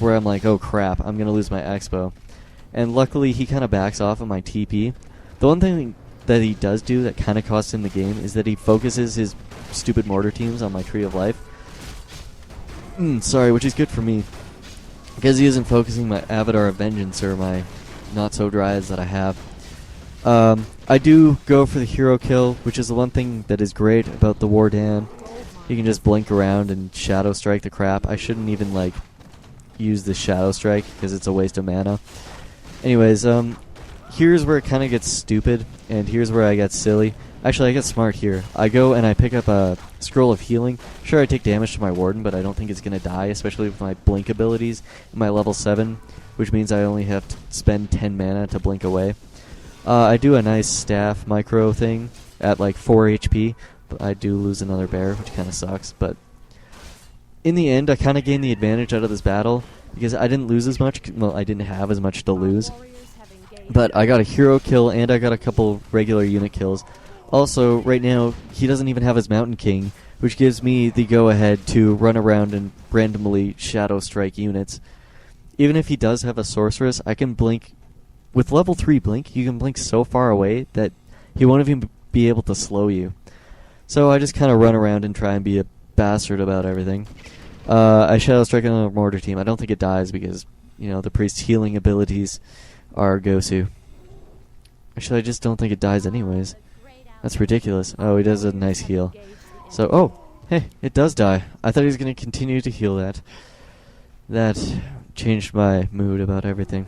where I'm like, oh crap, I'm gonna lose my expo. And luckily he kind of backs off of my TP. The one thing that he does do that kind of costs him the game is that he focuses his stupid mortar teams on my Tree of Life. Sorry, which is good for me, because he isn't focusing my Avatar of Vengeance or my not-so-dryads that I have. I do go for the hero kill, which is the one thing that is great about the Warden. You can just blink around and Shadow Strike the crap. I shouldn't even, like, use the Shadow Strike, because it's a waste of mana. Anyways, here's where it kind of gets stupid, and here's where I get silly. Actually, I get smart here. I go and I pick up a Scroll of Healing. Sure, I take damage to my Warden, but I don't think it's going to die, especially with my Blink abilities and my level 7, which means I only have to spend 10 mana to blink away. I do a nice staff micro thing at like 4 HP, but I do lose another bear, which kind of sucks. But in the end, I kind of gained the advantage out of this battle, because I didn't lose as much. Well, I didn't have as much to lose. But I got a hero kill, and I got a couple regular unit kills. Also, right now, he doesn't even have his Mountain King, which gives me the go-ahead to run around and randomly Shadow Strike units. Even if he does have a Sorceress, I can blink. With level 3 Blink, you can blink so far away that he won't even be able to slow you. So I just kind of run around and try and be a bastard about everything. I Shadow Strike on a mortar team. I don't think it dies because, you know, the priest's healing abilities are Gosu. Actually, I just don't think it dies anyways. That's ridiculous. Oh, he does a nice heal. So, oh, hey, it does die. I thought he was going to continue to heal that. That changed my mood about everything.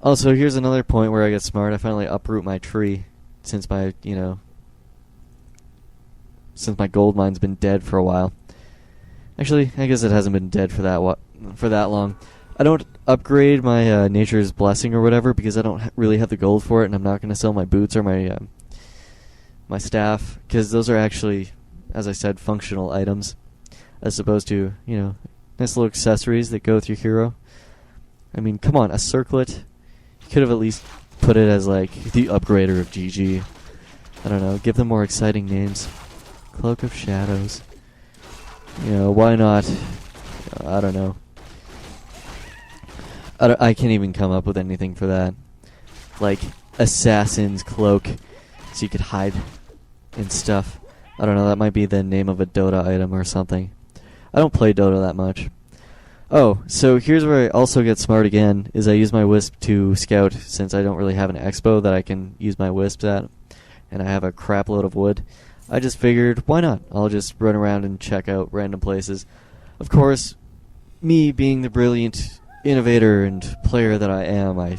Also, here's another point where I get smart. I finally uproot my tree since my, since my gold mine's been dead for a while. Actually, I guess it hasn't been dead for that long. I don't upgrade my Nature's Blessing or whatever because I don't really have the gold for it, and I'm not going to sell my boots or my my staff, because those are actually, as I said, functional items, as opposed to, nice little accessories that go with your hero. I mean, come on, a circlet. You could have at least put it as, like, the upgrader of GG. I don't know, give them more exciting names. Cloak of Shadows. Why not? I don't know. I can't even come up with anything for that. Like, Assassin's Cloak, so you could hide and stuff. I don't know, that might be the name of a Dota item or something. I don't play Dota that much. Oh, so here's where I also get smart again, is I use my Wisp to scout, since I don't really have an expo that I can use my Wisps at, and I have a crap load of wood. I just figured, why not? I'll just run around and check out random places. Of course, me being the brilliant innovator and player that I am, I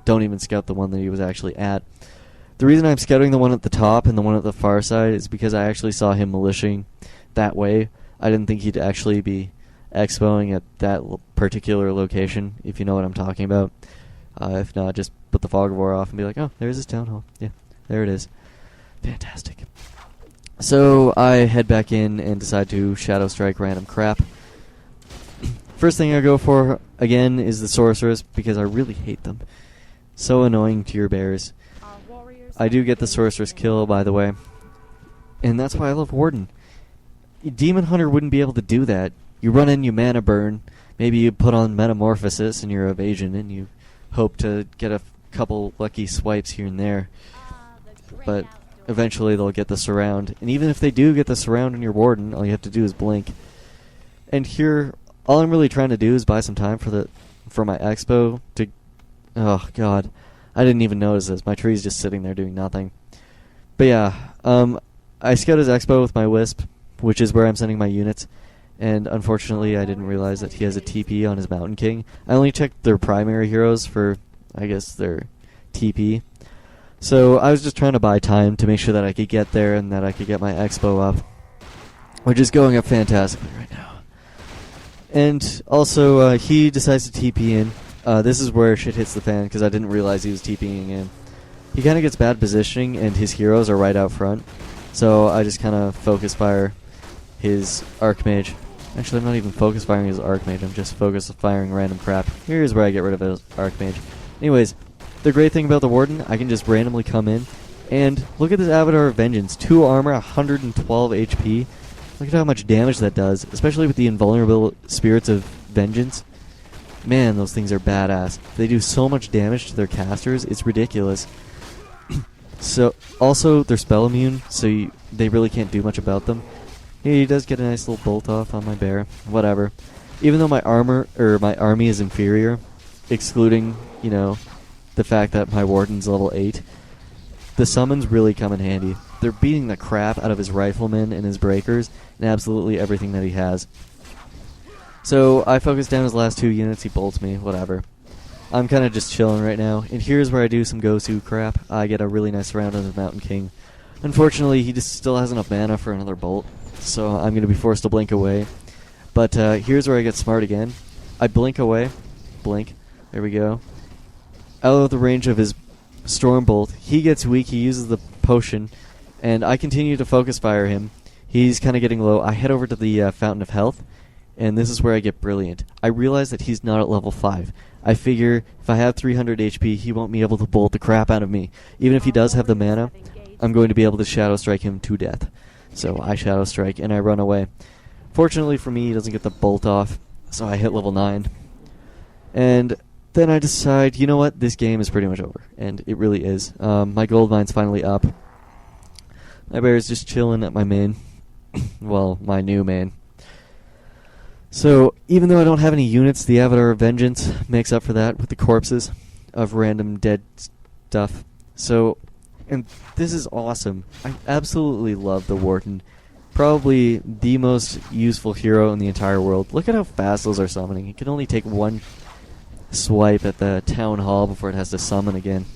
don't even scout the one that he was actually at. The reason I'm scouting the one at the top and the one at the far side is because I actually saw him militiaing that way. I didn't think he'd actually be expoing at that particular location, if you know what I'm talking about. If not, just put the fog of war off and be like, oh, there's his town hall. Yeah, there it is. Fantastic. So I head back in and decide to Shadow Strike random crap. First thing I go for, again, is the Sorceress, because I really hate them. So annoying to your bears. I do get the Sorceress kill, by the way. And that's why I love Warden. Demon Hunter wouldn't be able to do that. You run in, you mana burn, maybe you put on Metamorphosis and your evasion, and you hope to get a couple lucky swipes here and there. But eventually they'll get the surround. And even if they do get the surround on your Warden, all you have to do is blink. And here, all I'm really trying to do is buy some time for my expo to... Oh, God. I didn't even notice this. My tree's just sitting there doing nothing. But yeah, I scout his expo with my Wisp, which is where I'm sending my units. And unfortunately, I didn't realize that he has a TP on his Mountain King. I only checked their primary heroes for, I guess, their TP. So I was just trying to buy time to make sure that I could get there and that I could get my expo up, which is going up fantastically right now. And also, he decides to TP in. This is where shit hits the fan, because I didn't realize he was TPing in. He kind of gets bad positioning, and his heroes are right out front. So I just kind of focus fire his Archmage. Actually, I'm not even focus firing his Archmage, I'm just focus firing random crap. Here's where I get rid of his Archmage. Anyways, the great thing about the Warden, I can just randomly come in, and look at this Avatar of Vengeance. 2 armor, 112 HP. Look at how much damage that does, especially with the invulnerable Spirits of Vengeance. Man, those things are badass. They do so much damage to their casters, it's ridiculous. So, also, they're spell immune, so they really can't do much about them. He does get a nice little bolt off on my bear. Whatever. Even though my army is inferior, excluding, the fact that my Warden's level 8, the summons really come in handy. They're beating the crap out of his riflemen and his breakers and absolutely everything that he has. So I focus down his last 2 units, he bolts me, whatever. I'm kind of just chilling right now, and here's where I do some Gosu crap. I get a really nice round on the Mountain King. Unfortunately, he just still has enough mana for another bolt, so I'm going to be forced to blink away. But here's where I get smart again. I blink away. Blink. There we go. Out of the range of his Storm Bolt. He gets weak, he uses the potion, and I continue to focus fire him. He's kind of getting low. I head over to the Fountain of Health, and this is where I get brilliant. I realize that he's not at level 5. I figure if I have 300 HP, he won't be able to bolt the crap out of me. Even if he does have the mana, I'm going to be able to Shadow Strike him to death. So I Shadow Strike, and I run away. Fortunately for me, he doesn't get the bolt off, so I hit level 9. And then I decide, you know what, this game is pretty much over. And it really is. My gold mine's finally up. My bear is just chilling at my main. Well, my new main. So, even though I don't have any units, the Avatar of Vengeance makes up for that with the corpses of random dead stuff. So, and this is awesome. I absolutely love the Warden. Probably the most useful hero in the entire world. Look at how fast those are summoning. It can only take one swipe at the town hall before it has to summon again.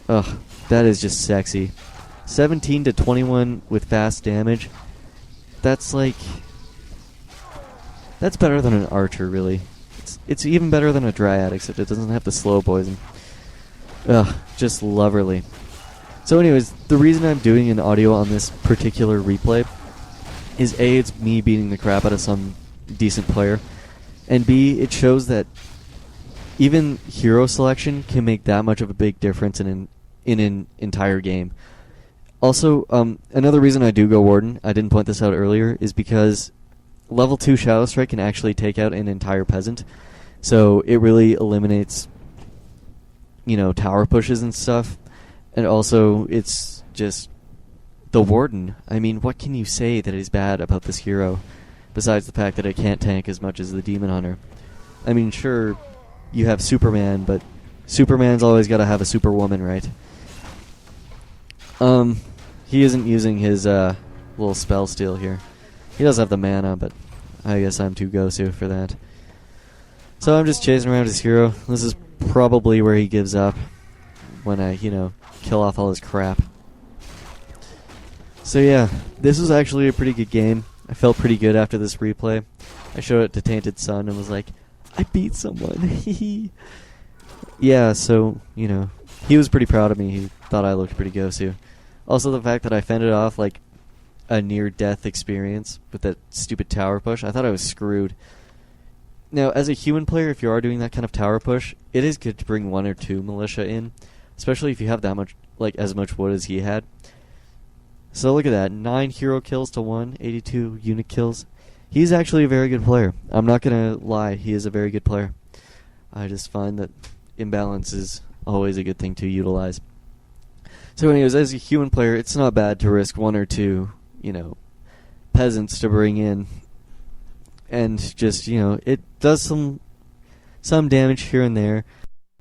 Ugh, that is just sexy. 17 to 21 with fast damage. That's like... That's better than an archer, really. It's even better than a dryad, except it doesn't have the slow poison. Ugh, just loverly. So anyways, the reason I'm doing an audio on this particular replay is A, it's me beating the crap out of some decent player, and B, it shows that even hero selection can make that much of a big difference in an entire game. Also, another reason I do go Warden, I didn't point this out earlier, is because level 2 Shadow Strike can actually take out an entire peasant, so it really eliminates, tower pushes and stuff. And also, it's just the Warden. I mean, what can you say that is bad about this hero, besides the fact that it can't tank as much as the Demon Hunter? I mean, sure, you have Superman, but Superman's always got to have a Superwoman, right? He isn't using his little spell steal here. He does have the mana, but I guess I'm too Gosu for that. So I'm just chasing around his hero. This is probably where he gives up when I, kill off all his crap. So yeah, this was actually a pretty good game. I felt pretty good after this replay. I showed it to Tainted Sun and was like, I beat someone. Yeah, so, he was pretty proud of me. He thought I looked pretty Gosu. Also, the fact that I fended off, like, a near-death experience with that stupid tower push, I thought I was screwed. Now, as a human player, if you are doing that kind of tower push, it is good to bring 1 or 2 militia in, especially if you have that much, as much wood as he had. So look at that, 9 hero kills to 1, 82 unit kills. He's actually a very good player. I'm not gonna lie, he is a very good player. I just find that imbalance is always a good thing to utilize. So anyways, as a human player, it's not bad to risk 1 or 2, peasants to bring in. And just, it does some damage here and there.